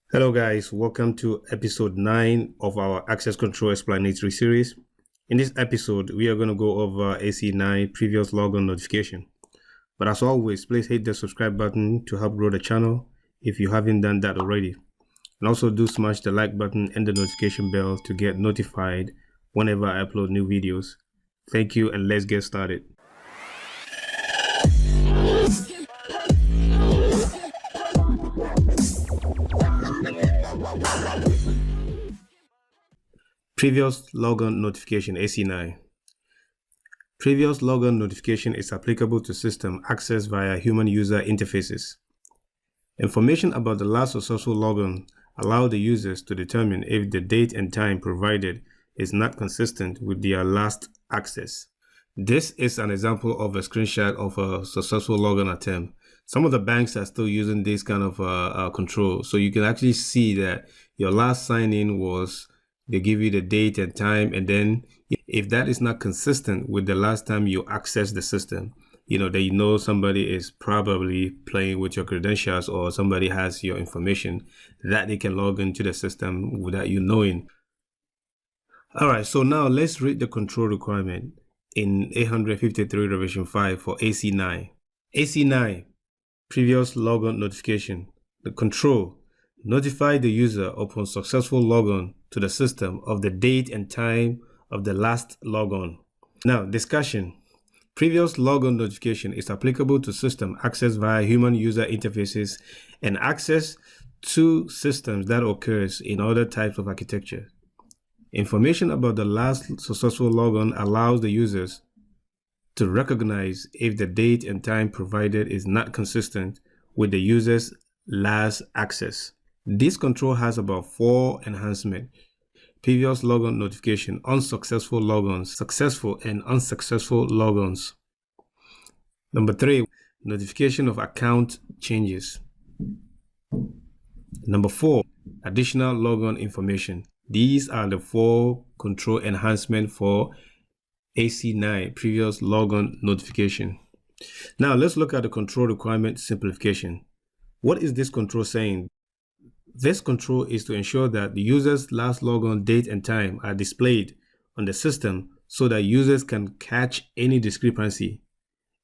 Hello guys, welcome to episode 9 of our access control explanatory series. In this episode, we are going to go over AC-9 previous logon notification. But as always, please hit the subscribe button to help grow the channel if you haven't done that already. And also do smash the like button and the notification bell to get notified whenever I upload new videos. Thank you, and let's get started. Previous logon notification AC-9. Previous logon notification is applicable to system accessed via human user interfaces. Information about the last successful logon allow the users to determine if the date and time provided is not consistent with their last access. This is an example of a screenshot of a successful logon attempt. Some of the banks are still using this kind of control, so you can actually see that your last sign-in was they give you the date and time, and then if that is not consistent with the last time you access the system, somebody is probably playing with your credentials or somebody has your information that they can log into the system without you knowing. All right, so now let's read the control requirement in 853 revision 5 for AC-9. AC-9, previous logon notification. The control: notify the user upon successful logon to the system of the date and time of the last logon. Now, discussion. Previous logon notification is applicable to system access via human user interfaces and access to systems that occurs in other types of architecture. Information about the last successful logon allows the users to recognize if the date and time provided is not consistent with the user's last access. This control has about 4 enhancements: previous logon notification, unsuccessful logons, successful and unsuccessful logons. Number 3, notification of account changes. Number 4, additional logon information. These are the 4 control enhancements for AC-9 previous logon notification. Now let's look at the control requirement simplification. What is this control saying? This control is to ensure that the user's last logon date and time are displayed on the system so that users can catch any discrepancy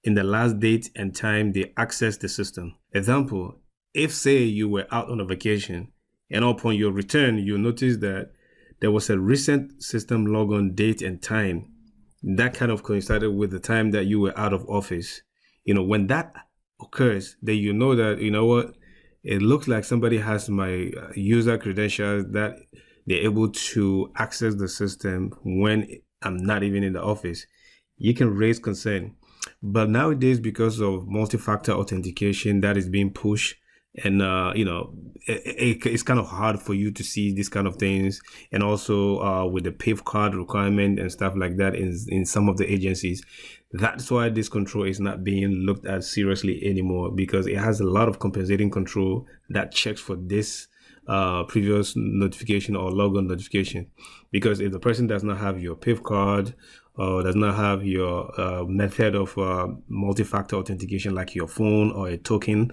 in the last date and time they access the system. Example, if say you were out on a vacation and upon your return you notice that there was a recent system logon date and time that kind of coincided with the time that you were out of office. When that occurs, then you know that, it looks like somebody has my user credentials that they're able to access the system when I'm not even in the office. You can raise concern. But nowadays, because of multi-factor authentication that is being pushed, and it's kind of hard for you to see these kind of things, and also with the PIV card requirement and stuff like that in some of the agencies. That's why this control is not being looked at seriously anymore, because it has a lot of compensating control that checks for this previous notification or logon notification. Because if the person does not have your PIV card or does not have your method of multi-factor authentication like your phone or a token,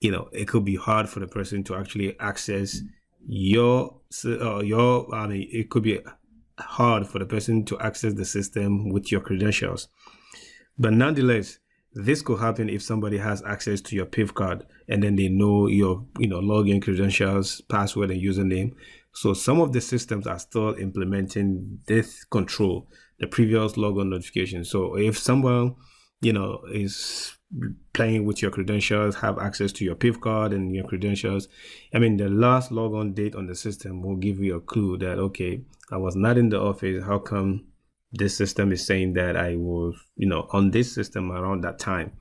it could be hard for the person to actually access it could be hard for the person to access the system with your credentials. But nonetheless, this could happen if somebody has access to your PIV card and then they know your login credentials, password, and username. So some of the systems are still implementing this control, the previous logon notification. So if someone is playing with your credentials, have access to your PIV card and your credentials, the last logon date on the system will give you a clue that, okay, I was not in the office. How come this system is saying that I was, on this system around that time?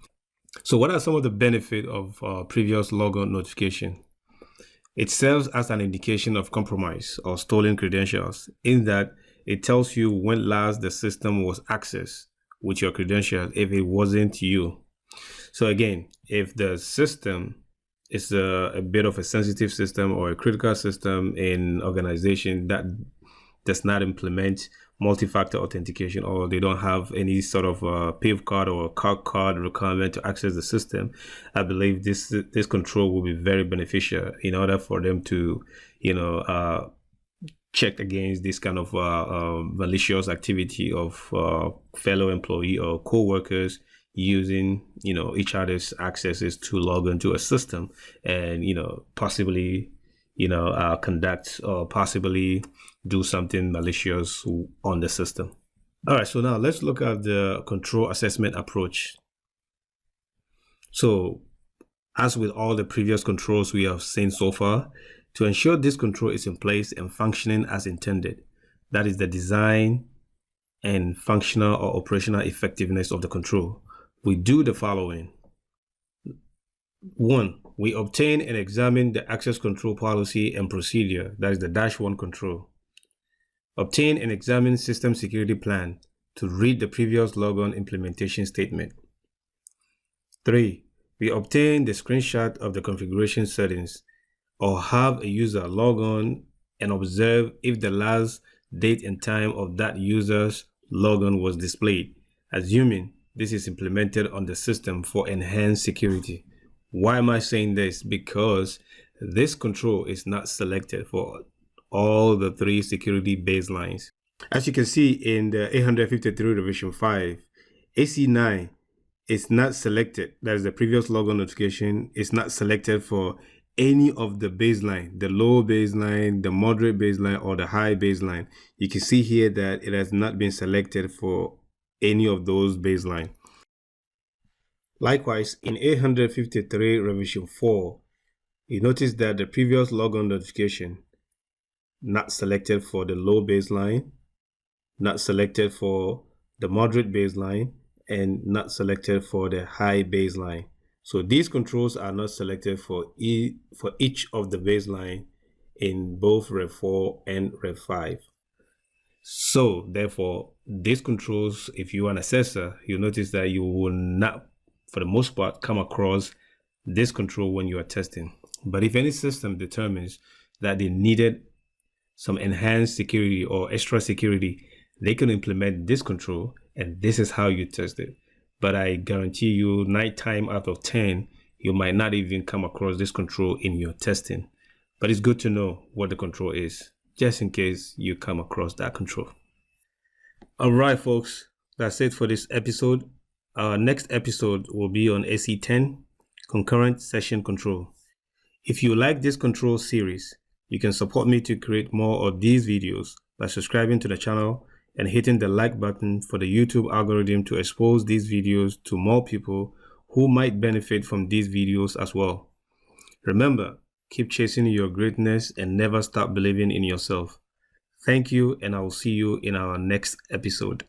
So what are some of the benefits of previous logon notification? It serves as an indication of compromise or stolen credentials, in that it tells you when last the system was accessed with your credentials if it wasn't you. So again, if the system is a bit of a sensitive system or a critical system in organization that does not implement multi-factor authentication, or they don't have any sort of PIV card or card requirement to access the system, I believe this control will be very beneficial in order for them to, check against this kind of malicious activity of fellow employee or co-workers using each other's accesses to log into a system and possibly conduct or possibly do something malicious on the system. All right, so now let's look at the control assessment approach. So as with all the previous controls we have seen so far, to ensure this control is in place and functioning as intended, that is the design and functional or operational effectiveness of the control, we do the following. 1. We obtain and examine the access control policy and procedure, that is the -1 control. Obtain and examine system security plan to read the previous Logon implementation statement. 3. We obtain the screenshot of the configuration settings or have a user log on and observe if the last date and time of that user's logon was displayed, assuming this is implemented on the system for enhanced security. Why am I saying this? Because this control is not selected for all the 3 security baselines. As you can see in the 853 revision 5, AC-9 is not selected. That is the previous logon notification is not selected for any of the baseline, the low baseline, the moderate baseline, or the high baseline. You can see here that it has not been selected for any of those baseline. Likewise, in 853 revision 4, you notice that the previous logon notification not selected for the low baseline, not selected for the moderate baseline, and not selected for the high baseline. So these controls are not selected for each of the baseline in both Rev 4 and Rev 5. So therefore, these controls, if you are an assessor, you'll notice that you will not, for the most part, come across this control when you are testing. But if any system determines that they needed some enhanced security or extra security, they can implement this control, and this is how you test it. But I guarantee you 9 times out of 10, you might not even come across this control in your testing. But it's good to know what the control is, just in case you come across that control. All right, folks, that's it for this episode. Our next episode will be on AC-10, concurrent session control. If you like this control series, you can support me to create more of these videos by subscribing to the channel and hitting the like button for the YouTube algorithm to expose these videos to more people who might benefit from these videos as well. Remember, keep chasing your greatness and never stop believing in yourself. Thank you, and I will see you in our next episode.